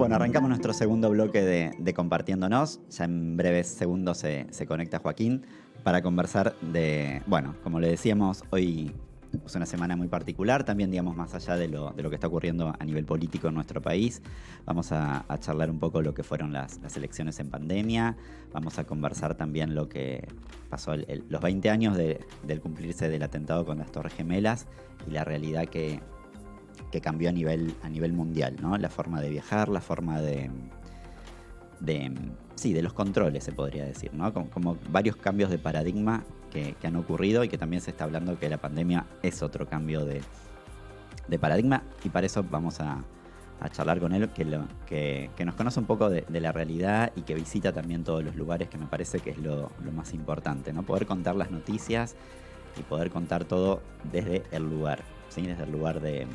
Bueno, arrancamos nuestro segundo bloque de Compartiéndonos. Ya en breves segundos se conecta Joaquín para conversar de, bueno, como le decíamos, hoy es una semana muy particular, también digamos más allá de lo que está ocurriendo a nivel político en nuestro país. Vamos a charlar un poco lo que fueron las elecciones en pandemia, vamos a conversar también lo que pasó los 20 años del cumplirse del atentado con las Torres Gemelas y la realidad que cambió a nivel mundial, ¿no? La forma de viajar, la forma de los controles, se podría decir, ¿no? Como varios cambios de paradigma que han ocurrido y que también se está hablando que la pandemia es otro cambio de paradigma, y para eso vamos a charlar con él, que nos conoce un poco de la realidad y que visita también todos los lugares, que me parece que es lo más importante, ¿no? Poder contar las noticias y poder contar todo desde el lugar, ¿sí? Desde el lugar de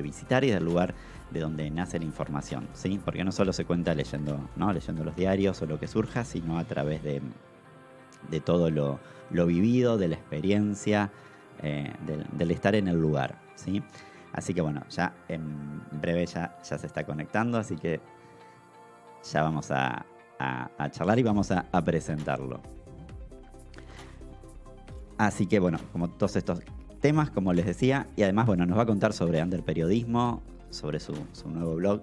visitar y del lugar de donde nace la información, ¿sí? Porque no solo se cuenta leyendo los diarios o lo que surja, sino a través de todo lo vivido, de la experiencia, del estar en el lugar, ¿sí? Así que bueno, ya en breve ya se está conectando, así que ya vamos a charlar y vamos a presentarlo. Así que bueno, como todos estos temas, como les decía, y además, bueno, nos va a contar sobre Underperiodismo, sobre su nuevo blog,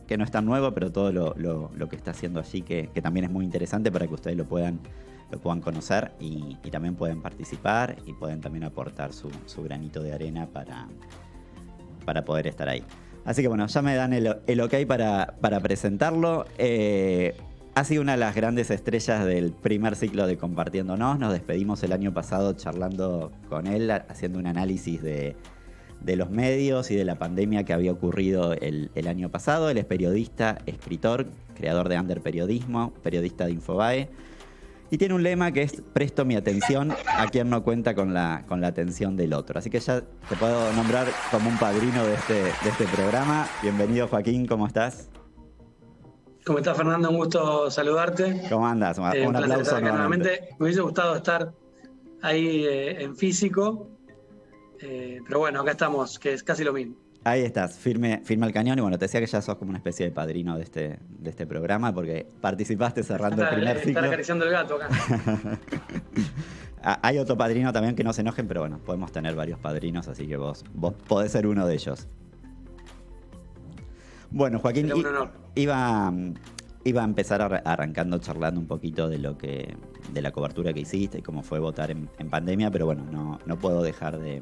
que no es tan nuevo, pero todo lo que está haciendo allí, que también es muy interesante para que ustedes lo puedan conocer y también pueden participar y pueden también aportar su granito de arena para poder estar ahí. Así que bueno, ya me dan el ok para presentarlo. Ha sido una de las grandes estrellas del primer ciclo de Compartiéndonos. Nos despedimos el año pasado charlando con él, haciendo un análisis de los medios y de la pandemia que había ocurrido el año pasado. Él es periodista, escritor, creador de Underperiodismo, periodista de Infobae. Y tiene un lema que es: presto mi atención a quien no cuenta con la atención del otro. Así que ya te puedo nombrar como un padrino de este programa. Bienvenido, Joaquín, ¿cómo estás? ¿Cómo estás, Fernando? Un gusto saludarte. ¿Cómo andas? Un aplauso estar acá nuevamente. Me hubiese gustado estar ahí en físico, pero bueno, acá estamos, que es casi lo mismo. Ahí estás, firme al cañón. Y bueno, te decía que ya sos como una especie de padrino de este programa, porque participaste cerrando el primer ciclo. Estar acariciando el gato acá. Hay otro padrino también, que no se enojen, pero bueno, podemos tener varios padrinos, así que vos podés ser uno de ellos. Bueno, Joaquín, iba a empezar arrancando charlando un poquito de la cobertura que hiciste y cómo fue votar en pandemia, pero bueno, no puedo dejar de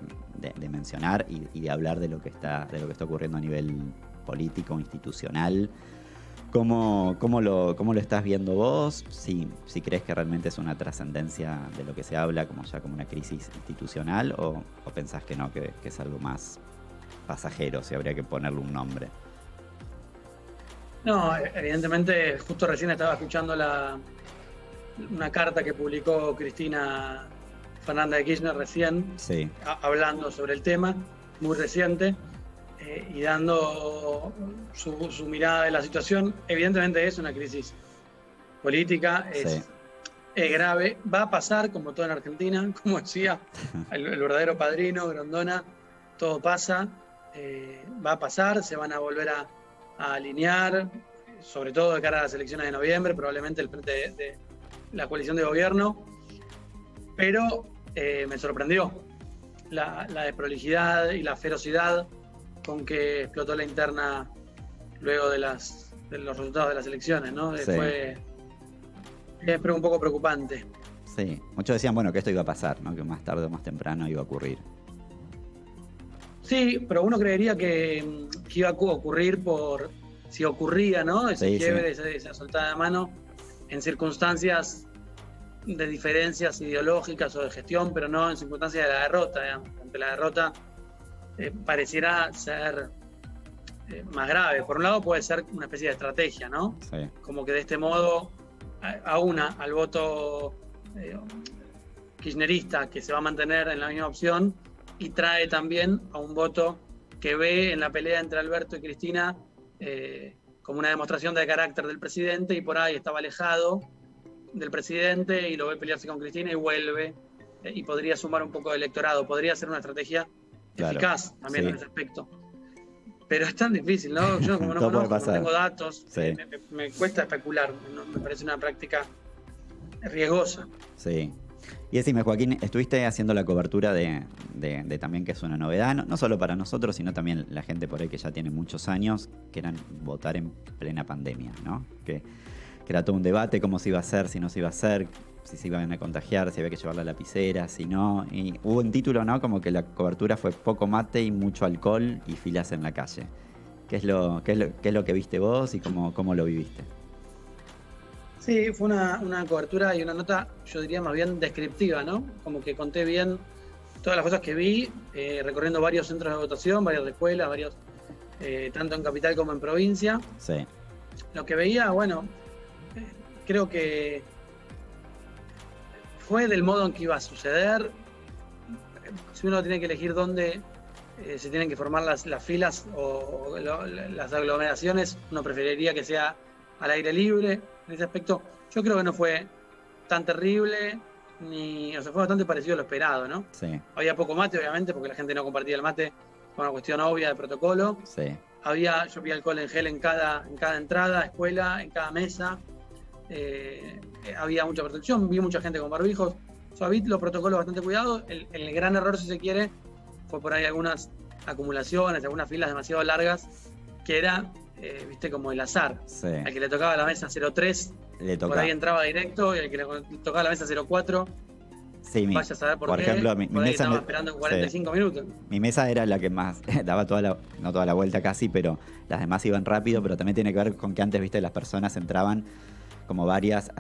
mencionar y de hablar de lo que está ocurriendo a nivel político, institucional. ¿Cómo lo estás viendo vos? Si crees que realmente es una trascendencia de lo que se habla, como una crisis institucional, o pensás que no, que es algo más pasajero, si habría que ponerle un nombre. No, evidentemente, justo recién estaba escuchando una carta que publicó Cristina Fernández de Kirchner recién, sí, hablando sobre el tema, muy reciente, y dando su mirada de la situación. Evidentemente es una crisis política, es grave, va a pasar como todo en Argentina, como decía el verdadero padrino, Grondona, todo pasa, va a pasar, se van a volver a alinear, sobre todo de cara a las elecciones de noviembre, probablemente el frente de la coalición de gobierno, pero me sorprendió la desprolijidad y la ferocidad con que explotó la interna luego de los resultados de las elecciones, ¿no? Sí. Fue un poco preocupante. Sí, muchos decían, bueno, que esto iba a pasar, ¿no? Que más tarde o más temprano iba a ocurrir. Sí, pero uno creería que iba a ocurrir si ocurría, ¿no? Ese quiebre, esa soltada de mano, en circunstancias de diferencias ideológicas o de gestión, pero no en circunstancias de la derrota, digamos. Ante la derrota pareciera ser más grave. Por un lado puede ser una especie de estrategia, ¿no? Sí. Como que de este modo aúna al voto kirchnerista, que se va a mantener en la misma opción, y trae también a un voto que ve en la pelea entre Alberto y Cristina como una demostración de carácter del presidente, y por ahí estaba alejado del presidente y lo ve pelearse con Cristina y vuelve, y podría sumar un poco de electorado. Podría ser una estrategia eficaz también en ese aspecto. Pero es tan difícil, ¿no? Yo como no Todo puede conozco, no pasar. tengo datos, Sí. me cuesta especular, ¿no? Me parece una práctica riesgosa. Sí. Y decime, Joaquín, estuviste haciendo la cobertura de también que es una novedad, no solo para nosotros, sino también la gente por ahí que ya tiene muchos años, que eran votar en plena pandemia, ¿no? Que era todo un debate, cómo se iba a hacer, si no se iba a hacer, si se iban a contagiar, si había que llevar la lapicera, si no. Y hubo un título, ¿no? Como que la cobertura fue poco mate y mucho alcohol y filas en la calle. ¿Qué es lo que viste vos y cómo lo viviste? Sí, fue una cobertura y una nota, yo diría más bien descriptiva, ¿no? Como que conté bien todas las cosas que vi, recorriendo varios centros de votación, varias escuelas, tanto en capital como en provincia. Sí. Lo que veía, bueno, creo que fue del modo en que iba a suceder. Si uno tiene que elegir dónde se tienen que formar las filas o las aglomeraciones, uno preferiría que sea al aire libre. En ese aspecto, yo creo que no fue tan terrible, o sea, fue bastante parecido a lo esperado, ¿no? Sí. Había poco mate, obviamente, porque la gente no compartía el mate, fue una cuestión obvia de protocolo. Sí. Yo vi alcohol en gel en cada entrada, escuela, en cada mesa. Había mucha protección, vi mucha gente con barbijos. O sea, vi los protocolos bastante cuidados. El gran error, si se quiere, fue por ahí algunas acumulaciones, algunas filas demasiado largas, que era, viste, como el azar. Sí. Al que le tocaba la mesa 03, por ahí entraba directo, y al que le tocaba la mesa 04, sí, vaya a saber por qué. Ejemplo, mi por ahí mesa estaba esperando 45 minutos. Mi mesa era la que más daba no toda la vuelta casi, pero las demás iban rápido, pero también tiene que ver con que antes, viste, las personas entraban como varias,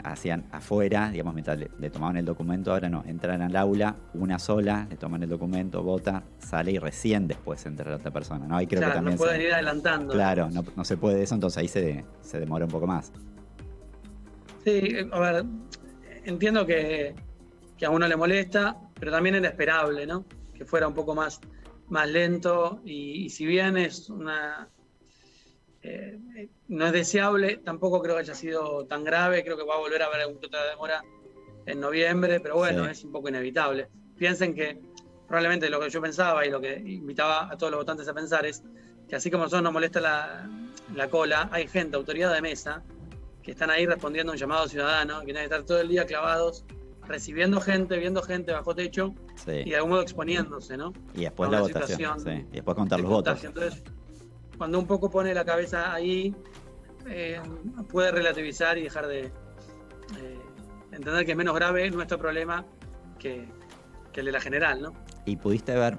hacían afuera, digamos, mientras le tomaban el documento, ahora no, entran al aula, una sola, le toman el documento, vota, sale y recién después entra la otra persona, ¿no? Ahí creo que también no pueden ir adelantando. Claro, no se puede eso, entonces ahí se demora un poco más. Sí, a ver, entiendo que a uno le molesta, pero también era esperable, ¿no? Que fuera un poco más lento y si bien es no es deseable, tampoco creo que haya sido tan grave, creo que va a volver a haber algún otra demora en noviembre, pero bueno, sí, es un poco inevitable. Piensen que probablemente lo que yo pensaba y lo que invitaba a todos los votantes a pensar es que así como a nosotros nos molesta la cola, hay gente, autoridad de mesa, que están ahí respondiendo a un llamado ciudadano, que tienen que estar todo el día clavados, recibiendo gente, viendo gente bajo techo, sí, y de algún modo exponiéndose, ¿no? Y después la votación, sí, y después contar los votos. Entonces, cuando un poco pone la cabeza ahí, puede relativizar y dejar de entender que es menos grave nuestro problema que el de la general, ¿no? ¿Y pudiste ver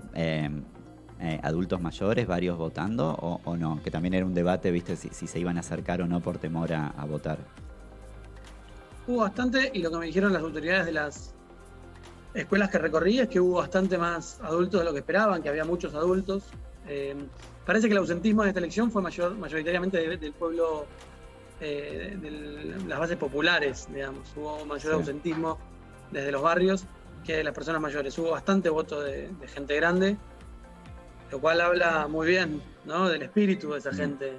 adultos mayores, varios votando o no? Que también era un debate, ¿viste? Si se iban a acercar o no por temor a votar. Hubo bastante, y lo que me dijeron las autoridades de las escuelas que recorrí es que hubo bastante más adultos de lo que esperaban, que había muchos adultos. Parece que el ausentismo de esta elección fue mayoritariamente del pueblo, de las bases populares, digamos. Hubo mayor ausentismo desde los barrios que de las personas mayores. Hubo bastante voto de gente grande, lo cual habla muy bien, ¿no? Del espíritu de esa gente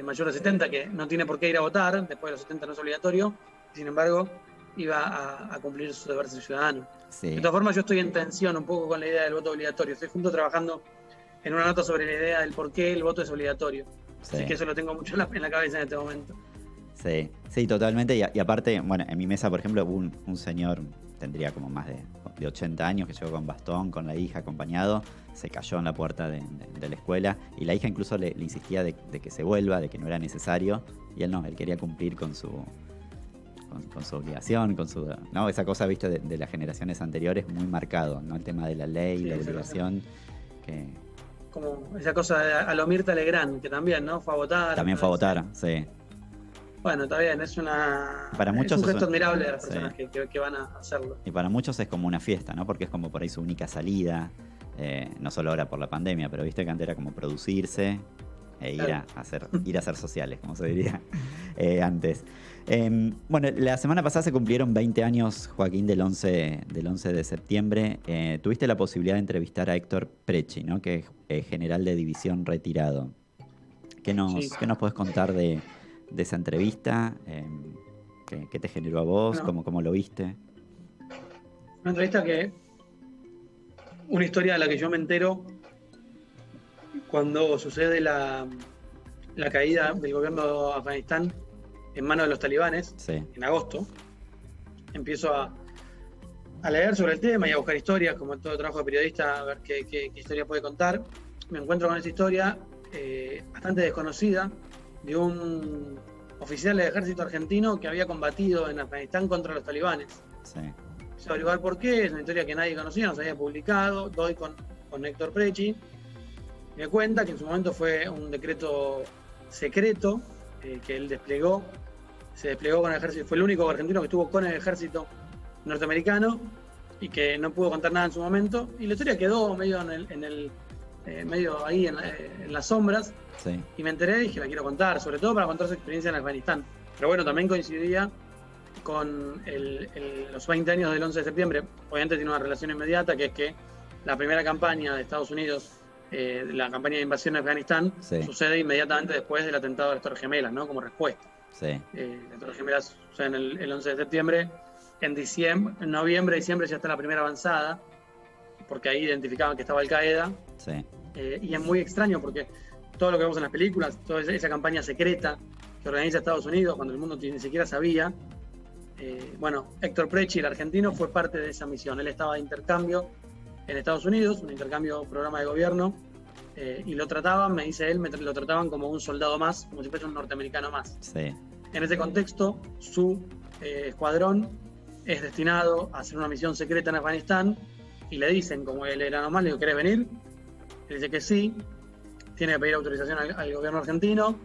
mayor de 70, que no tiene por qué ir a votar, después de los 70 no es obligatorio, sin embargo, iba a cumplir su deber de ciudadano. Sí. De todas formas, yo estoy en tensión un poco con la idea del voto obligatorio. Estoy trabajando en una nota sobre la idea del por qué el voto es obligatorio. Sí. Así que eso lo tengo mucho en la cabeza en este momento. Sí, totalmente. Y aparte, bueno, en mi mesa, por ejemplo, hubo un señor, tendría como más de 80 años, que llegó con bastón, con la hija acompañado, se cayó en la puerta de la escuela y la hija incluso le insistía de que se vuelva, de que no era necesario, y él no, él quería cumplir con su obligación, ¿no? Esa cosa, viste, de las generaciones anteriores muy marcado, ¿no? El tema de la ley, la obligación, como esa cosa a lo Mirta Legrand, que también, ¿no? Fue a votar. También fue a votar, sí. Bueno, está bien, es un gesto admirable de las personas que van a hacerlo. Y para muchos es como una fiesta, ¿no? Porque es como por ahí su única salida, no solo ahora por la pandemia, pero viste que antes era como producirse e ir a hacer sociales, como se diría antes. Bueno, la semana pasada se cumplieron 20 años, Joaquín, del 11 de septiembre. Tuviste la posibilidad de entrevistar a Héctor Prechi, ¿no? Que es general de división retirado. ¿Qué nos podés contar de esa entrevista? ¿Qué te generó a vos? Bueno, ¿Cómo lo viste? Una entrevista una historia de la que yo me entero cuando sucede la caída del gobierno de Afganistán en manos de los talibanes, sí, en agosto, empiezo a leer sobre el tema y a buscar historias, como en todo trabajo de periodista, a ver qué historia puede contar. Me encuentro con esta historia bastante desconocida de un oficial del ejército argentino que había combatido en Afganistán contra los talibanes. sí. Empecé a averiguar por qué, es una historia que nadie conocía, no se había publicado, doy con Héctor Prechi. Me cuenta que en su momento fue un decreto secreto que él desplegó, se desplegó con el ejército, fue el único argentino que estuvo con el ejército norteamericano y que no pudo contar nada en su momento, y la historia quedó medio medio ahí en las sombras, Sí. y me enteré y dije, la quiero contar, sobre todo para contar su experiencia en Afganistán. Pero bueno, también coincidía con los 20 años del 11 de septiembre. Obviamente tiene una relación inmediata, que es que la primera campaña de Estados Unidos, la campaña de invasión de Afganistán, Sí. sucede inmediatamente después del atentado de las Torres Gemelas, ¿no? Como respuesta. Sí. Las Torres Gemelas suceden el 11 de septiembre. En noviembre, diciembre ya está la primera avanzada, porque ahí identificaban que estaba Al Qaeda. Sí. Y es muy extraño porque todo lo que vemos en las películas, toda esa campaña secreta que organiza Estados Unidos cuando el mundo ni siquiera sabía. Bueno, Héctor Prechi, el argentino, fue parte de esa misión. Él estaba de intercambio en Estados Unidos, un intercambio programa de gobierno, y lo trataban, me dice él, lo trataban como un soldado más, como si fuese un norteamericano más. Sí. En ese contexto, su escuadrón es destinado a hacer una misión secreta en Afganistán, y le dicen, como él era nomás, le digo, ¿querés venir? Él dice que sí, tiene que pedir autorización al gobierno argentino.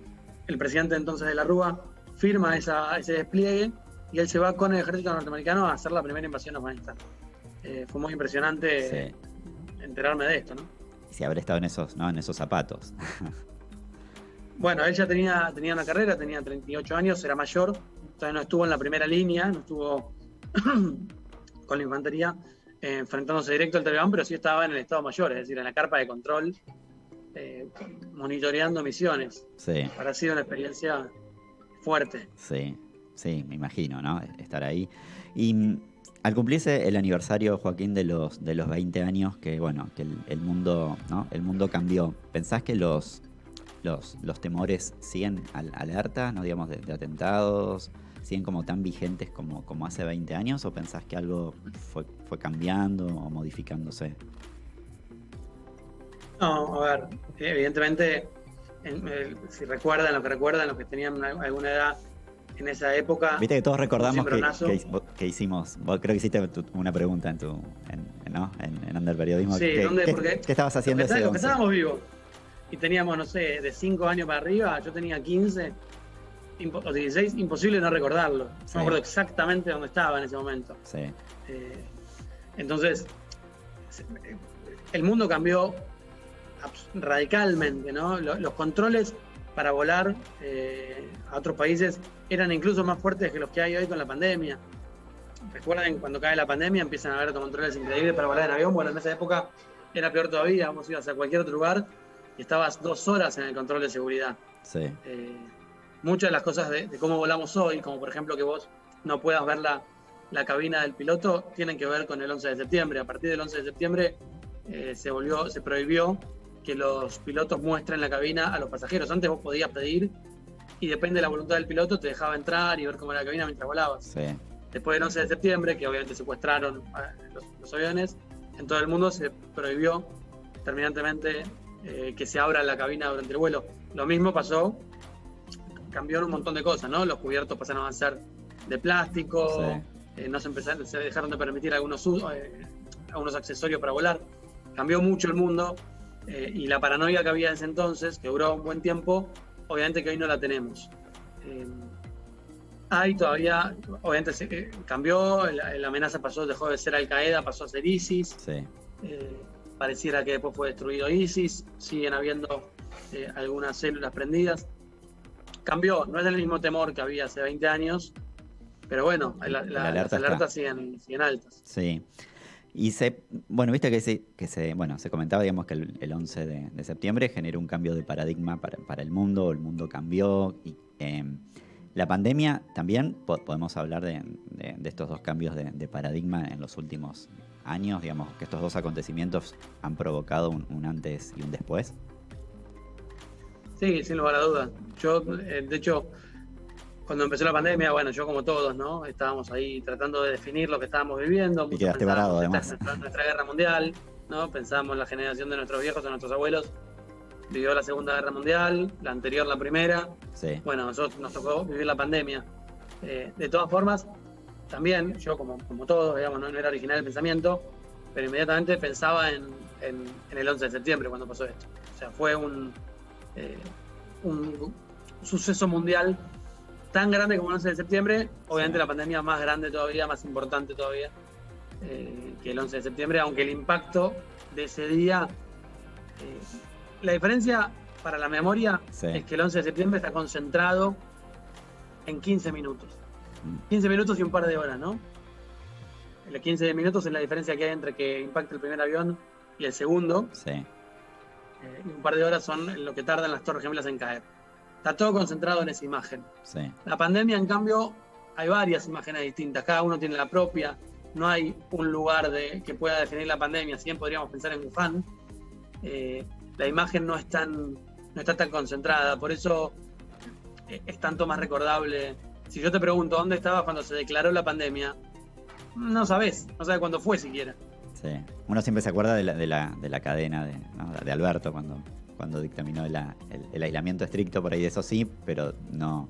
El presidente entonces de la Rúa firma ese despliegue y él se va con el ejército norteamericano a hacer la primera invasión a Afganistán. Fue muy impresionante enterarme de esto, ¿no? Y si haber estado en esos zapatos. Bueno, él ya tenía una carrera, tenía 38 años, era mayor, todavía no estuvo en la primera línea, no estuvo con la infantería enfrentándose directo al talibán, pero sí estaba en el Estado Mayor, es decir, en la carpa de control, monitoreando misiones. Sí. Ha sido una experiencia fuerte. Sí, sí, me imagino, ¿no? Estar ahí. Y al cumplirse el aniversario, Joaquín, de los 20 años, que bueno, que el mundo, ¿no? El mundo cambió. ¿Pensás que los temores siguen alerta, ¿no? Digamos, de atentados? ¿Siguen como tan vigentes como hace 20 años? ¿O pensás que algo fue cambiando o modificándose? No, a ver, evidentemente, si recuerdan, los que tenían alguna edad en esa época. Viste que todos recordamos que hicimos, vos creo que hiciste una pregunta en Underperiodismo. Sí, ¿Qué estabas haciendo ese 11? Estábamos vivos y teníamos, no sé, de 5 años para arriba, yo tenía 15 o 16, imposible no recordarlo. Sí. No me acuerdo exactamente dónde estaba en ese momento. Sí. Entonces, el mundo cambió radicalmente, ¿no? Los controles para volar a otros países eran incluso más fuertes que los que hay hoy con la pandemia. Recuerden, cuando cae la pandemia empiezan a haber controles increíbles para volar en avión. Bueno, en esa época era peor todavía, vos ibas a cualquier otro lugar y estabas 2 horas en el control de seguridad. Sí. Muchas de las cosas de cómo volamos hoy, como por ejemplo que vos no puedas ver la cabina del piloto, tienen que ver con el 11 de septiembre. A partir del 11 de septiembre se prohibió que los pilotos muestren la cabina a los pasajeros. Antes vos podías pedir y depende de la voluntad del piloto te dejaba entrar y ver cómo era la cabina mientras volabas. Sí. Después del 11 de septiembre, que obviamente secuestraron los aviones, en todo el mundo se prohibió terminantemente que se abra la cabina durante el vuelo. Lo mismo pasó, cambiaron un montón de cosas, ¿no? Los cubiertos pasaron a ser de plástico, sí. Se dejaron de permitir algunos accesorios para volar. Cambió mucho el mundo. Y la paranoia que había en ese entonces, que duró un buen tiempo, obviamente que hoy no la tenemos. Hay todavía, obviamente cambió, la amenaza dejó de ser Al Qaeda, pasó a ser ISIS. Sí. Pareciera que después fue destruido ISIS, siguen habiendo algunas células prendidas. Cambió, no es el mismo temor que había hace 20 años, pero bueno, las alertas siguen altas. Sí. Y viste que se comentaba, digamos, que el 11 de septiembre generó un cambio de paradigma para el mundo cambió. Y la pandemia también, podemos hablar de estos dos cambios de paradigma en los últimos años, digamos, que estos dos acontecimientos han provocado un antes y un después. Sí, sin lugar a dudas. Yo, de hecho, cuando empezó la pandemia, bueno, yo como todos, ¿no? Estábamos ahí tratando de definir lo que estábamos viviendo. Y quedaste varado, además. Nuestra guerra mundial, ¿no? Pensábamos en la generación de nuestros viejos, de nuestros abuelos. Vivió la Segunda Guerra Mundial, la anterior la primera. Sí. Bueno, a nosotros nos tocó vivir la pandemia. De todas formas, también, yo como todos, digamos, no era original el pensamiento, pero inmediatamente pensaba en el 11 de septiembre cuando pasó esto. O sea, fue un suceso mundial tan grande como el 11 de septiembre, obviamente la pandemia más grande todavía, más importante todavía que el 11 de septiembre, aunque el impacto de ese día, la diferencia para la memoria es que el 11 de septiembre está concentrado en 15 minutos. 15 minutos y un par de horas, ¿no? Los 15 minutos es la diferencia que hay entre que impacte el primer avión y el segundo. Sí. Y un par de horas son lo que tardan las Torres Gemelas en caer. Está todo concentrado en esa imagen. Sí. La pandemia, en cambio, hay varias imágenes distintas. Cada uno tiene la propia. No hay un lugar que pueda definir la pandemia. Si bien podríamos pensar en Wuhan, la imagen no está tan concentrada. Por eso es tanto más recordable. Si yo te pregunto dónde estabas cuando se declaró la pandemia, no sabes cuándo fue siquiera. Sí. Uno siempre se acuerda de la cadena de Alberto cuando dictaminó el aislamiento estricto, por ahí de eso sí, pero no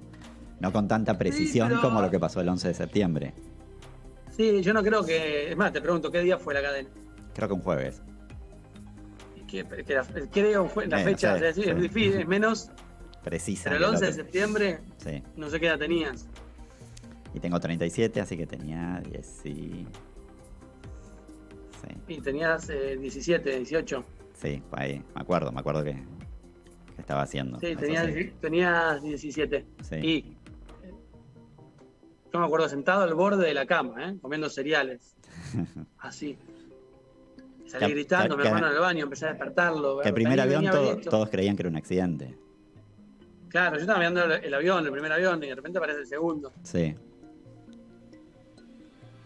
con tanta precisión como lo que pasó el 11 de septiembre. Sí, yo no creo que... Es más, te pregunto, ¿qué día fue la cadena? Creo que un jueves. Creo fue la fecha, no sé, es difícil, es menos precisa. Pero el 11 de septiembre, sí. No sé qué edad tenías. Y tengo 37, así que tenía 10 y... Sí. Y tenías 17, 18. Sí, ahí, me acuerdo que estaba haciendo. Sí, tenías 17. Sí. Y yo me acuerdo sentado al borde de la cama, comiendo cereales. Así. Salí gritando, mi hermano en el baño, empecé a despertarlo. Que el primer avión todos creían que era un accidente. Claro, yo estaba mirando el primer avión, y de repente aparece el segundo. Sí.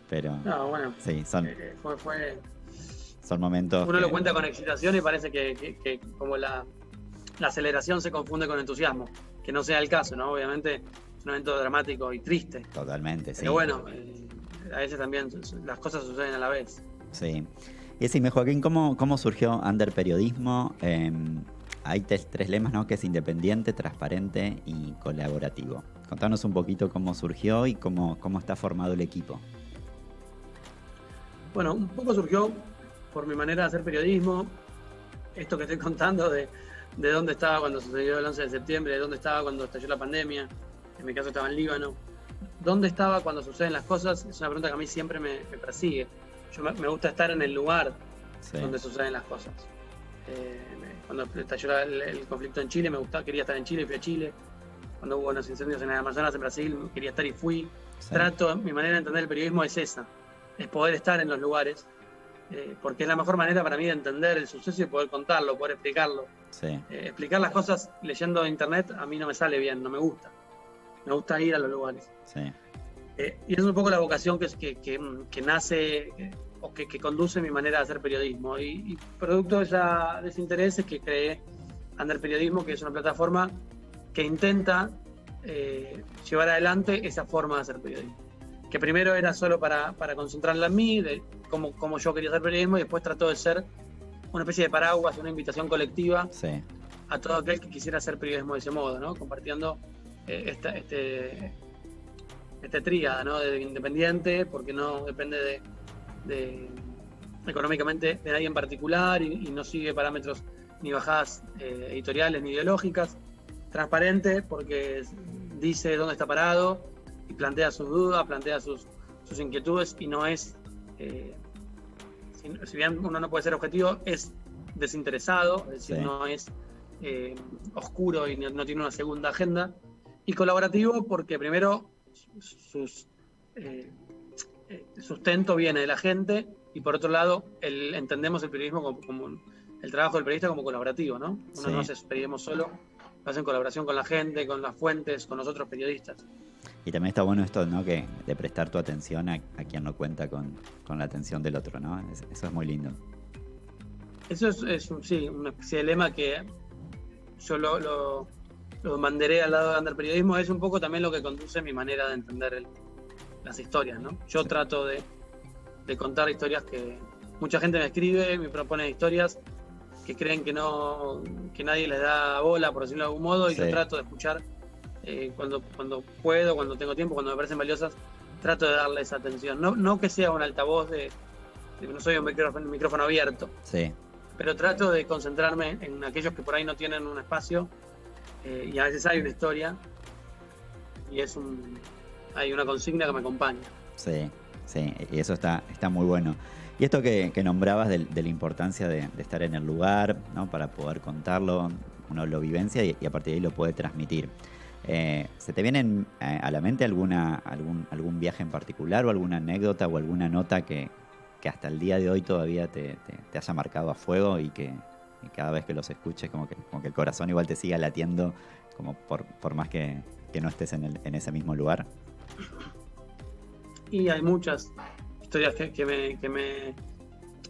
Pero... No, bueno. Sí, fue son momentos... Uno lo cuenta con excitación y parece que como la aceleración se confunde con entusiasmo. Que no sea el caso, ¿no? Obviamente es un evento dramático y triste. Totalmente, sí. Pero bueno, a veces también las cosas suceden a la vez. Sí. Y decime, Joaquín, ¿cómo surgió Under Periodismo? Hay tres lemas, ¿no? Que es independiente, transparente y colaborativo. Contanos un poquito cómo surgió y cómo está formado el equipo. Bueno, un poco surgió por mi manera de hacer periodismo. Esto que estoy contando de dónde estaba cuando sucedió el 11 de septiembre, de dónde estaba cuando estalló la pandemia. En mi caso estaba en Líbano. ¿Dónde estaba cuando suceden las cosas? Es una pregunta que a mí siempre me persigue. Yo me gusta estar en el lugar donde suceden las cosas. Cuando estalló el conflicto en Chile, quería estar en Chile, fui a Chile. Cuando hubo unos incendios en el Amazonas, en Brasil, quería estar y fui. Sí. Mi manera de entender el periodismo es esa, es poder estar en los lugares, porque es la mejor manera para mí de entender el suceso y poder contarlo, poder explicarlo. Sí. Explicar las cosas leyendo internet a mí no me sale bien, no me gusta. Me gusta ir a los lugares. Sí. Y es un poco la vocación que nace o que conduce mi manera de hacer periodismo. Y producto de ese interés es que creé Under Periodismo, que es una plataforma que intenta llevar adelante esa forma de hacer periodismo. Que primero era solo para concentrarla en mí, de cómo yo quería hacer periodismo, y después trató de ser una especie de paraguas, una invitación colectiva a todo aquel que quisiera hacer periodismo de ese modo, ¿no? Compartiendo este tríada, ¿no? De independiente, porque no depende económicamente de nadie en particular y no sigue parámetros ni bajadas editoriales ni ideológicas. Transparente, porque dice dónde está parado y plantea sus dudas, plantea sus inquietudes, y no es, si bien uno no puede ser objetivo, es desinteresado, es decir, no es oscuro y no tiene una segunda agenda. Y colaborativo, porque primero su sustento viene de la gente, y por otro lado entendemos el periodismo como el trabajo del periodista como colaborativo, ¿no? Uno no hace periodismo solo, lo hace en colaboración con la gente, con las fuentes, con los otros periodistas. Y también está bueno esto, ¿no? De prestar tu atención a quien no cuenta con la atención del otro, ¿no? Eso es muy lindo. Eso es una especie de lema que yo lo mandaré al lado de underperiodismo, es un poco también lo que conduce mi manera de entender las historias, ¿no? Yo trato de contar historias que mucha gente me escribe, me propone historias que creen que nadie les da bola, por decirlo de algún modo, y yo trato de escuchar cuando puedo, cuando tengo tiempo, cuando me parecen valiosas, trato de darles atención. No que sea un altavoz no soy un micrófono abierto, pero trato de concentrarme en aquellos que por ahí no tienen un espacio, y a veces hay una historia y hay una consigna que me acompaña. Sí, y eso está muy bueno. Y esto que nombrabas de la importancia de estar en el lugar, ¿no? Para poder contarlo, uno lo vivencia y a partir de ahí lo puede transmitir. ¿Se te viene a la mente algún viaje en particular o alguna anécdota o alguna nota que hasta el día de hoy todavía te haya marcado a fuego y que cada vez que los escuches como que el corazón igual te siga latiendo, como por más que no estés en ese mismo lugar? Y hay muchas historias que me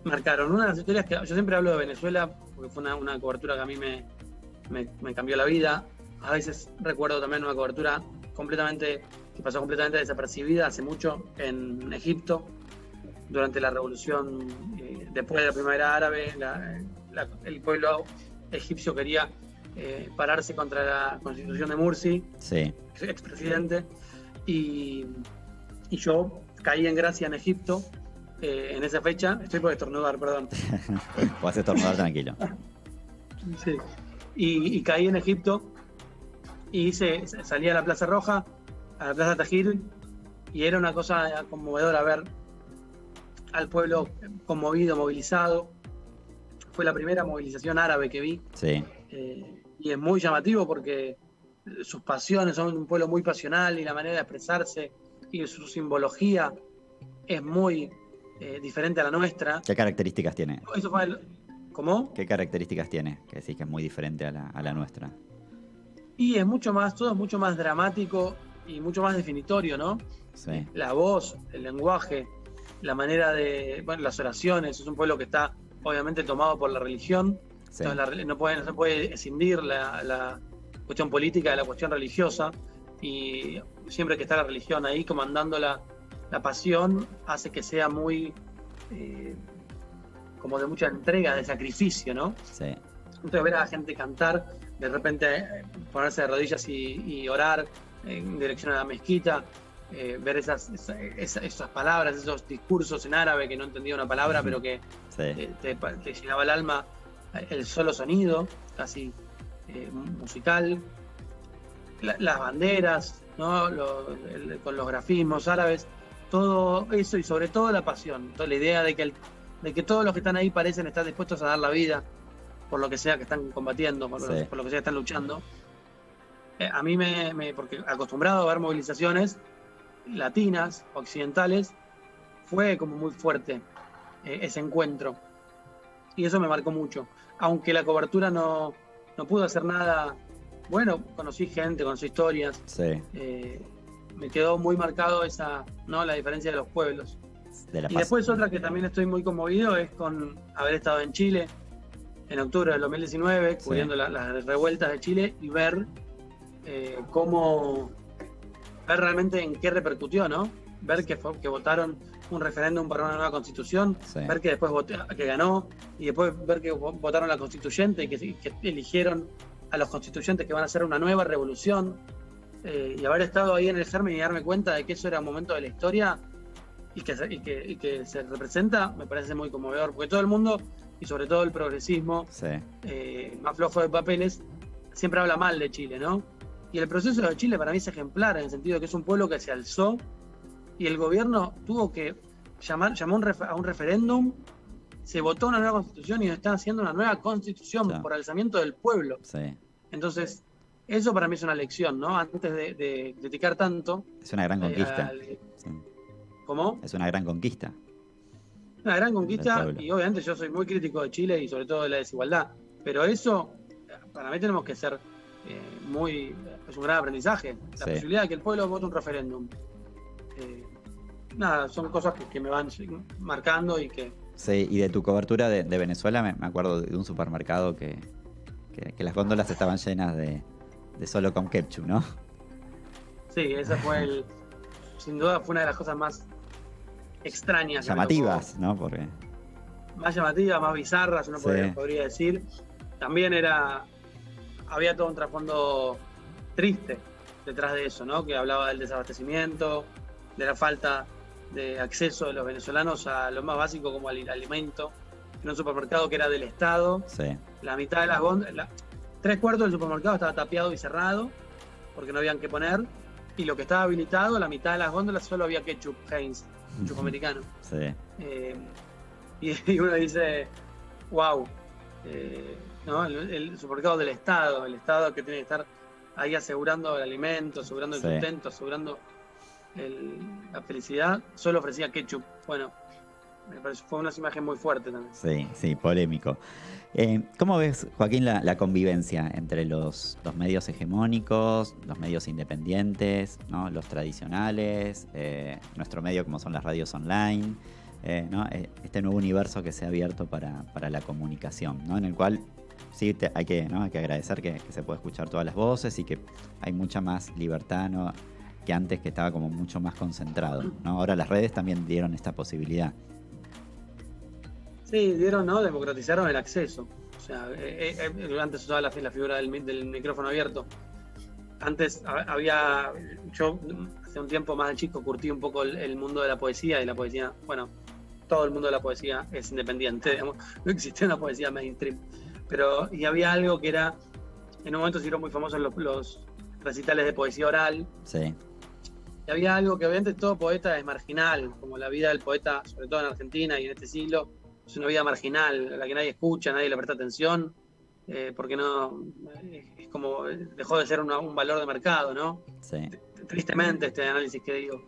marcaron. Una de las historias que yo siempre hablo de Venezuela porque fue una cobertura que a mí me cambió la vida. A veces recuerdo también una cobertura que pasó completamente desapercibida hace mucho en Egipto, durante la revolución, después de la primavera árabe. El pueblo egipcio quería pararse contra la constitución de Mursi, expresidente, y yo caí en gracia en Egipto en esa fecha. Estoy por estornudar, perdón. Puedes estornudar tranquilo. Sí. Y caí en Egipto y salí a la Plaza Roja, a la Plaza Tahrir, y era una cosa conmovedora ver al pueblo conmovido, movilizado. Fue la primera movilización árabe que vi. Sí. Y es muy llamativo porque sus pasiones son un pueblo muy pasional y la manera de expresarse y su simbología es muy diferente a la nuestra. ¿Qué características tiene? Eso fue ¿Cómo? ¿Qué características tiene? Que decís que es muy diferente a la nuestra. Y es todo es mucho más dramático y mucho más definitorio, ¿no? Sí. La voz, el lenguaje, la manera las oraciones. Es un pueblo que está obviamente tomado por la religión. Sí. Entonces no se puede escindir la cuestión política de la cuestión religiosa, y siempre que está la religión ahí comandando la pasión, hace que sea muy como de mucha entrega, de sacrificio, ¿no? Sí. Entonces ver a la gente cantar, de repente ponerse de rodillas y orar en dirección a la mezquita, ver esas palabras, esos discursos en árabe que no entendía una palabra, pero que te llegaba al alma el solo sonido, casi musical. Las banderas, ¿no? Con los grafismos árabes, todo eso, y sobre todo la pasión, toda la idea de que todos los que están ahí parecen estar dispuestos a dar la vida por lo que sea que están combatiendo, por lo que sea que están luchando. A mí porque acostumbrado a ver movilizaciones latinas, occidentales, fue como muy fuerte ese encuentro, y eso me marcó mucho. Aunque la cobertura no pudo hacer nada bueno, conocí gente, conocí historias. Sí. Me quedó muy marcado la diferencia de los pueblos. Y después otra que también estoy muy conmovido es con haber estado en Chile en octubre del 2019, cubriendo las revueltas de Chile, y ver ver realmente en qué repercutió, ¿no? Ver que votaron un referéndum para una nueva constitución, ver que después que ganó, y después ver que votaron la constituyente y que eligieron a los constituyentes que van a hacer una nueva revolución, y haber estado ahí en el germen y darme cuenta de que eso era un momento de la historia y que se representa, me parece muy conmovedor, porque todo el mundo, y sobre todo el progresismo más flojo de papeles, siempre habla mal de Chile, ¿no? Y el proceso de Chile para mí es ejemplar, en el sentido de que es un pueblo que se alzó, y el gobierno tuvo que llamó a un referéndum, se votó una nueva constitución y están haciendo una nueva constitución por alzamiento del pueblo. Sí. Entonces, eso para mí es una lección, ¿no? Antes de criticar tanto. Es una gran conquista. ¿Cómo? Es una gran conquista. Una gran conquista, y obviamente yo soy muy crítico de Chile y sobre todo de la desigualdad. Pero eso, para mí tenemos que ser es un gran aprendizaje. La posibilidad de que el pueblo vote un referéndum. Son cosas que me van marcando y que... Sí, y de tu cobertura de Venezuela me acuerdo de un supermercado que que las góndolas estaban llenas de solo con ketchup, ¿no? Sí, esa fue sin duda fue una de las cosas más extrañas. Llamativas, ¿no? Porque... Más llamativas, más bizarras, uno podría decir. También había todo un trasfondo triste detrás de eso, ¿no? Que hablaba del desabastecimiento, de la falta de acceso de los venezolanos a lo más básico como al alimento, en un supermercado que era del Estado. Sí. La mitad de las góndolas, 3/4 del supermercado estaba tapiado y cerrado porque no habían que poner, y lo que estaba habilitado, la mitad de las góndolas solo había ketchup Heinz, ketchup americano. Sí. Y uno dice, wow, ¿no? El supermercado del Estado, el Estado que tiene que estar ahí asegurando el alimento, asegurando el sustento, asegurando la felicidad, solo ofrecía ketchup. Bueno, me parece fue una imagen muy fuerte también. Sí, polémico. ¿Cómo ves, Joaquín, la convivencia entre los medios hegemónicos, los medios independientes, ¿no? Los tradicionales, nuestro medio como son las radios online, ¿no? Este nuevo universo que se ha abierto para la comunicación, ¿no? En el cual sí hay que agradecer que se puede escuchar todas las voces y que hay mucha más libertad, ¿no? Que antes, que estaba como mucho más concentrado, ¿no? Ahora las redes también dieron esta posibilidad. Sí, democratizaron el acceso. O sea, antes usaba la figura del micrófono abierto. Antes yo hace un tiempo más de chico curtí un poco el mundo de la poesía, y la poesía, bueno, todo el mundo de la poesía es independiente, digamos, no existía una poesía mainstream. Y había algo que era, en un momento se hicieron muy famosos los recitales de poesía oral. Sí. Y había algo que obviamente todo poeta es marginal, como la vida del poeta, sobre todo en Argentina y en este siglo, es una vida marginal, a la que nadie escucha, nadie le presta atención, porque no, es como, dejó de ser un valor de mercado, ¿no? Sí. Tristemente este análisis que digo.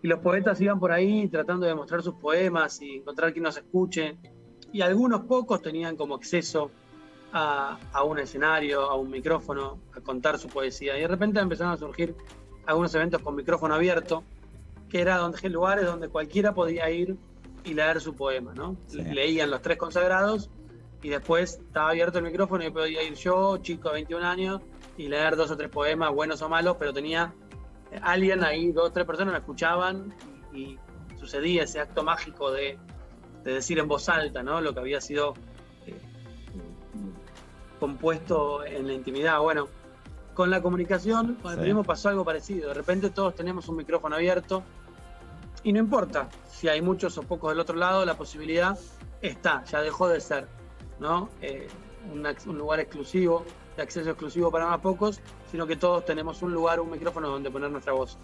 Y los poetas iban por ahí tratando de mostrar sus poemas y encontrar quien nos escuche, y algunos pocos tenían como acceso a un escenario, a un micrófono, a contar su poesía, y de repente empezaron a surgir algunos eventos con micrófono abierto, que eran lugares donde cualquiera podía ir y leer su poema, ¿no? Sí. Leían los 3 consagrados y después estaba abierto el micrófono y podía ir yo, chico de 21 años, y leer 2 o 3 poemas, buenos o malos, pero tenía alguien ahí, 2 o 3 personas me escuchaban, y sucedía ese acto mágico de decir en voz alta, ¿no? Lo que había sido compuesto en la intimidad. Bueno, con la comunicación, con el periodismo pasó algo parecido. De repente todos tenemos un micrófono abierto, y no importa si hay muchos o pocos del otro lado, la posibilidad está, ya dejó de ser, ¿no? Un lugar exclusivo, de acceso exclusivo para más pocos, sino que todos tenemos un lugar, un micrófono donde poner nuestra voz.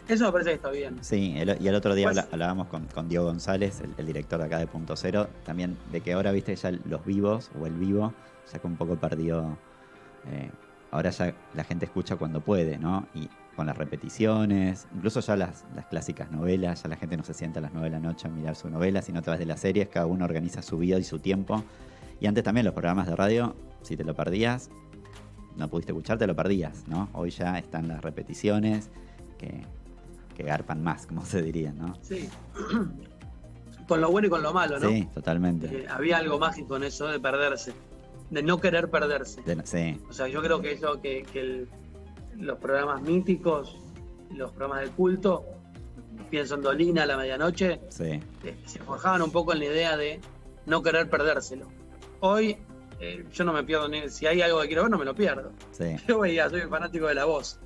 Eso me parece que está bien. Sí, y el otro día hablábamos con Diego González, el director de acá de Punto Cero, también de que ahora, viste, ya los vivos o el vivo, ya que un poco perdió, ahora ya la gente escucha cuando puede, ¿no? Y con las repeticiones, incluso ya las clásicas novelas, ya la gente no se sienta a las 9 de la noche a mirar su novela, sino a través de las series, cada uno organiza su vida y su tiempo. Y antes también los programas de radio, si te lo perdías, no pudiste escuchar, te lo perdías, ¿no? Hoy ya están las repeticiones que garpan más, como se diría, ¿no? Sí. Con lo bueno y con lo malo, ¿no? Sí, totalmente. Había algo mágico en eso de perderse, de no querer perderse. Sí. O sea, yo creo que eso, los programas míticos, los programas de culto, pienso en Dolina a la medianoche, sí, se forjaban un poco en la idea de no querer perdérselo. Hoy yo no me pierdo si hay algo que quiero ver, no me lo pierdo. Sí. Yo veía, soy fanático de La Voz.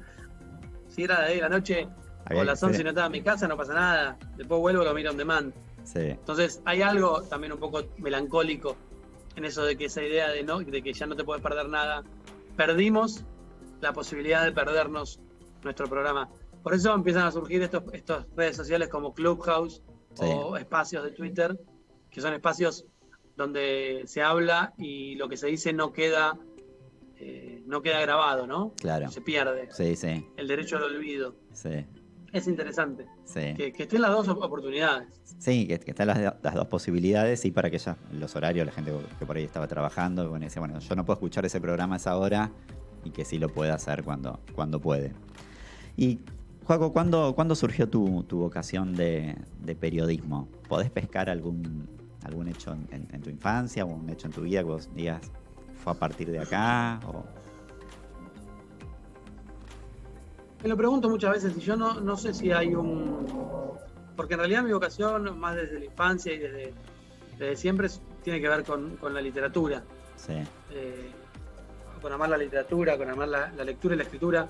Si era de ahí la noche o las 11 y no estaba en mi casa, no pasa nada. Después vuelvo y lo miro on demand. Sí. Entonces hay algo también un poco melancólico en eso de que esa idea de que ya no te puedes perder nada. Perdimos la posibilidad de perdernos nuestro programa. Por eso empiezan a surgir estos redes sociales como Clubhouse, sí, o espacios de Twitter, que son espacios donde se habla y lo que se dice no queda grabado, ¿no? Claro. Se pierde. Sí, sí. El derecho al olvido. Sí. Es interesante. Sí. Que estén las dos oportunidades. Sí, que están las dos posibilidades, y para que ya los horarios, la gente que por ahí estaba trabajando, bueno, dice, bueno, yo no puedo escuchar ese programa a esa hora, y que sí lo pueda hacer cuando puede. Y, Joaco, ¿cuándo surgió tu vocación de periodismo? ¿Podés pescar algún hecho en tu infancia o un hecho en tu vida que vos digas, fue a partir de acá? Me lo pregunto muchas veces y yo no sé si hay porque en realidad mi vocación, más desde la infancia y desde siempre, tiene que ver con la literatura. Sí. Con amar la literatura, con amar la lectura y la escritura.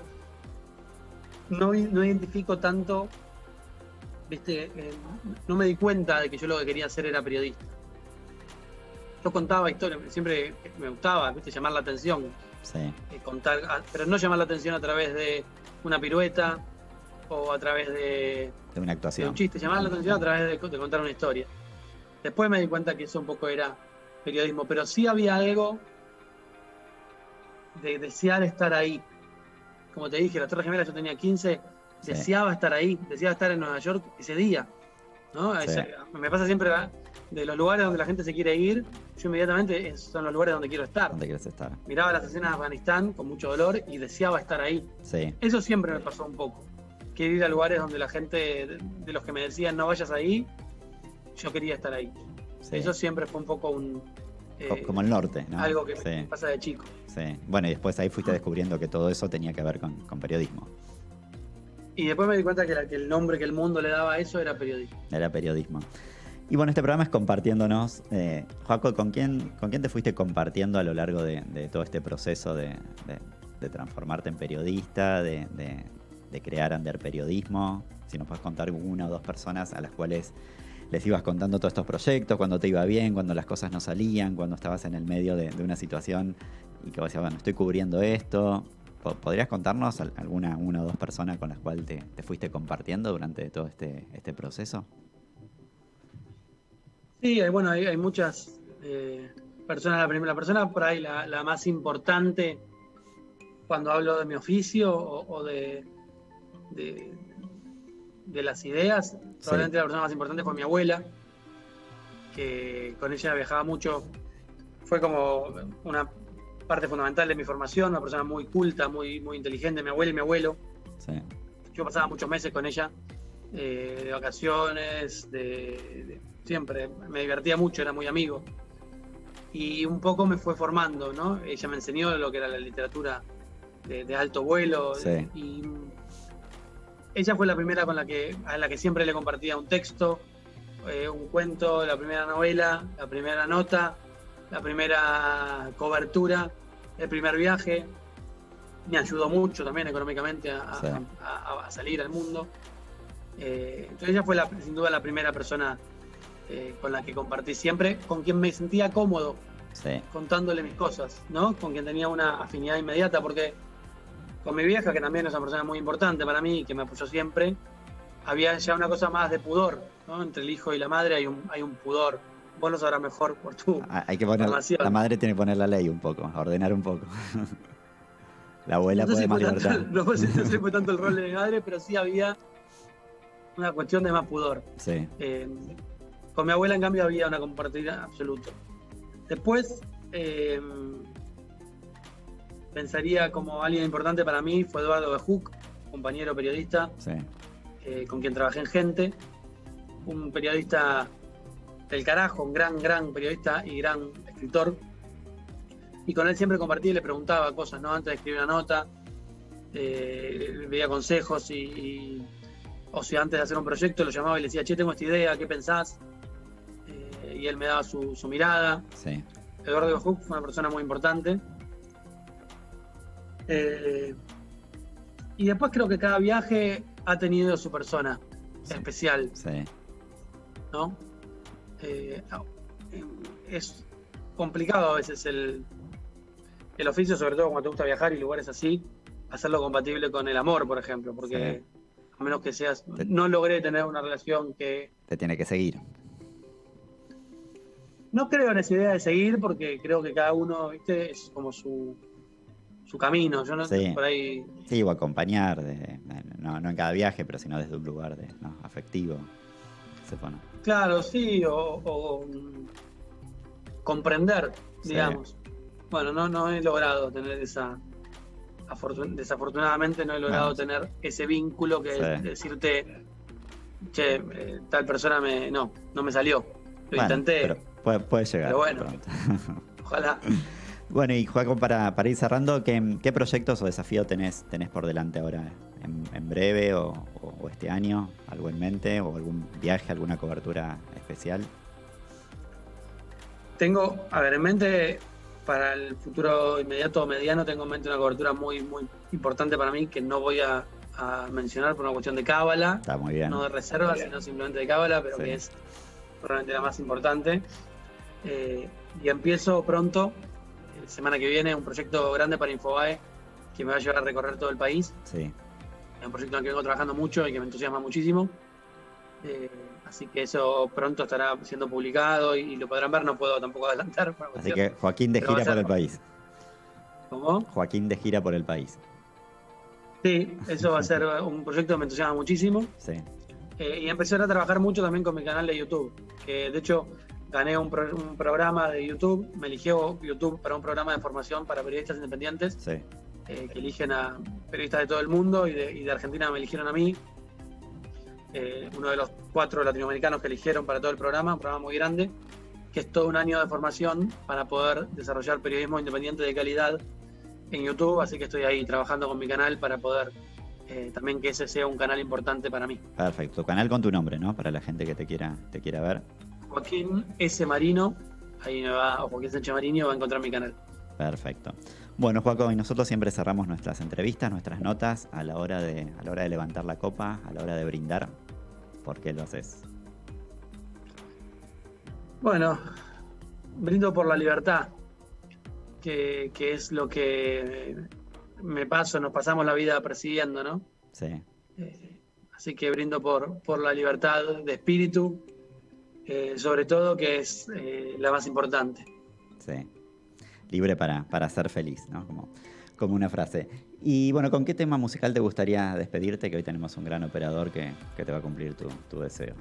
No identifico tanto, no me di cuenta de que yo lo que quería hacer era periodista. Yo contaba historias, siempre me gustaba, llamar la atención. Sí. Contar, pero no llamar la atención a través de una pirueta o a través de una actuación, de un chiste, llamar la atención a través de contar una historia. Después me di cuenta que eso un poco era periodismo, pero sí había algo de desear estar ahí. Como te dije, las Torres Gemelas yo tenía 15, sí. Deseaba estar ahí, deseaba estar en Nueva York ese día, ¿no? Sí. Me pasa siempre de los lugares donde la gente se quiere ir, yo inmediatamente son los lugares donde quiero estar. ¿Dónde quieres estar? Miraba las escenas de Afganistán con mucho dolor y deseaba estar ahí. Sí. Eso siempre me pasó un poco. Quería ir a lugares donde la gente, de los que me decían no vayas ahí, yo quería estar ahí. Sí. Eso siempre fue un poco como el norte, ¿no? Algo que me pasa de chico. Sí. Bueno, y después ahí fuiste descubriendo que todo eso tenía que ver con periodismo. Y después me di cuenta que el nombre que el mundo le daba a eso era periodismo. Era periodismo. Y bueno, este programa es compartiéndonos. Joaco, ¿con quién te fuiste compartiendo a lo largo de todo este proceso de transformarte en periodista, de crear Anderperiodismo? Si nos puedes contar una o dos personas a las cuales les ibas contando todos estos proyectos, cuando te iba bien, cuando las cosas no salían, cuando estabas en el medio de una situación y que vos decías, bueno, estoy cubriendo esto. ¿Podrías contarnos una o dos personas con las cuales te fuiste compartiendo durante todo este proceso? Sí, hay muchas personas. La persona por ahí, la más importante cuando hablo de mi oficio o de las ideas, probablemente la persona más importante fue mi abuela, que con ella viajaba mucho. Fue como una parte fundamental de mi formación, una persona muy culta, muy, muy inteligente, mi abuela y mi abuelo. Sí. Yo pasaba muchos meses con ella, de vacaciones, siempre me divertía mucho, era muy amigo. Y un poco me fue formando, ¿no? Ella me enseñó lo que era la literatura de alto vuelo. Sí. Y ella fue la primera a la que siempre le compartía un texto, un cuento, la primera novela, la primera nota, la primera cobertura, el primer viaje. Me ayudó mucho también económicamente a salir al mundo. Entonces ella fue sin duda la primera persona con la que compartí siempre, con quien me sentía cómodo contándole mis cosas, ¿no? Con quien tenía una afinidad inmediata, porque con mi vieja, que también es una persona muy importante para mí, que me apoyó siempre, había ya una cosa más de pudor, ¿no? Entre el hijo y la madre hay un pudor. Vos lo sabrás mejor por tu hay que poner, la madre tiene que poner la ley un poco, ordenar un poco. La abuela puede más libertad. No sé si fue tanto el rol de mi madre, pero sí había una cuestión de más pudor. Sí. Con mi abuela, en cambio, había una compartida absoluta. Después, pensaría como alguien importante para mí fue Eduardo Bejuc, compañero periodista, con quien trabajé en Gente, un periodista del carajo, un gran periodista y gran escritor. Y con él siempre compartí y le preguntaba cosas, ¿no? Antes de escribir una nota, le pedía consejos o si antes de hacer un proyecto lo llamaba y le decía, che, tengo esta idea, ¿qué pensás? Y él me daba su mirada. Sí. Eduardo Bejuc fue una persona muy importante. Y después creo que cada viaje ha tenido su persona especial. Sí. ¿No? Es complicado a veces el oficio, sobre todo cuando te gusta viajar y lugares así, hacerlo compatible con el amor, por ejemplo, porque a menos que seas... No logré tener una relación que... Te tiene que seguir. No creo en esa idea de seguir, porque creo que cada uno, ¿viste? Es como su camino. Yo no por ahí... Sí, o acompañar, no en cada viaje, pero sino desde un lugar afectivo. Claro, sí, o comprender, digamos. Bueno, no he logrado tener desafortunadamente no he logrado tener ese vínculo que es decirte, che, tal persona no me salió. Lo intenté. Pero puede llegar. Pero bueno, ojalá. Bueno, y Joaco, para ir cerrando, ¿qué proyectos o desafíos tenés por delante ahora? ¿En breve o este año? ¿Algo en mente? ¿O algún viaje, alguna cobertura especial? Tengo, a ver, en mente, para el futuro inmediato o mediano, tengo en mente una cobertura muy, muy importante para mí que no voy a mencionar por una cuestión de cábala. Está muy bien. No de reserva, sino simplemente de cábala, pero sí, que es probablemente la más importante. Y empiezo pronto, semana que viene, un proyecto grande para Infobae que me va a llevar a recorrer todo el país. Sí. Es un proyecto en el que vengo trabajando mucho y que me entusiasma muchísimo. Así que eso pronto estará siendo publicado y lo podrán ver, no puedo tampoco adelantar. Así que Joaquín de gira por el país. ¿Cómo? Joaquín de gira por el país. Sí, eso va a ser un proyecto que me entusiasma muchísimo. Sí. Y empecé a trabajar mucho también con mi canal de YouTube, que de hecho gané un programa de YouTube, me eligió YouTube para un programa de formación para periodistas independientes, Sí. Que eligen a periodistas de todo el mundo y de Argentina me eligieron a mí. Uno de los 4 latinoamericanos que eligieron para todo el programa, un programa muy grande, que es todo un año de formación para poder desarrollar periodismo independiente de calidad en YouTube, así que estoy ahí trabajando con mi canal para poder también que ese sea un canal importante para mí. Perfecto, canal con tu nombre, ¿no? Para la gente que te quiera ver. Joaquín S. Marino, ahí me va, o Joaquín Sánchez Marino, va a encontrar mi canal. Perfecto. Bueno, Joaco, y nosotros siempre cerramos nuestras entrevistas, nuestras notas a la hora de levantar la copa, a la hora de brindar. ¿Por qué lo haces? Bueno, brindo por la libertad, que es lo que nos pasamos la vida persiguiendo, ¿no? Sí. Así que brindo por la libertad de espíritu, sobre todo, que es la más importante. Sí. Libre para ser feliz, ¿no? Como una frase. Y bueno, ¿con qué tema musical te gustaría despedirte? Que hoy tenemos un gran operador que te va a cumplir tu deseo.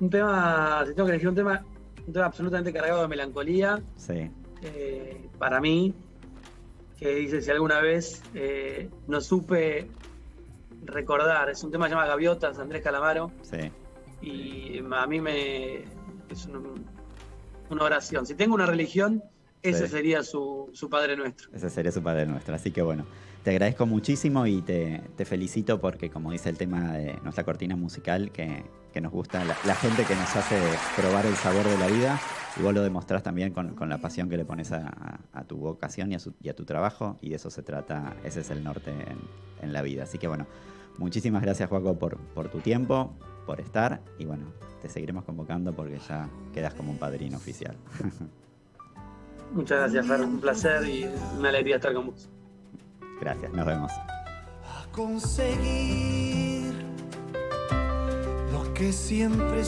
Un tema, si tengo que elegir un tema absolutamente cargado de melancolía. Sí. Para mí, que dice, si alguna vez no supe recordar, es un tema que se llama Gaviotas, Andrés Calamaro. Sí. Y a mí es una oración. Si tengo una religión, ese sería su Padre Nuestro. Ese sería su Padre Nuestro. Así que bueno, te agradezco muchísimo y te felicito porque, como dice el tema de nuestra cortina musical, que nos gusta la gente que nos hace probar el sabor de la vida, y vos lo demostrás también con la pasión que le pones a tu vocación y a tu trabajo, y de eso se trata, ese es el norte en la vida. Así que bueno, muchísimas gracias, Joaco, por tu tiempo, por estar, y bueno, te seguiremos convocando porque ya quedas como un padrino oficial. Muchas gracias, Fer, un placer y una alegría estar con vos. Gracias, nos vemos. A conseguir lo que siempre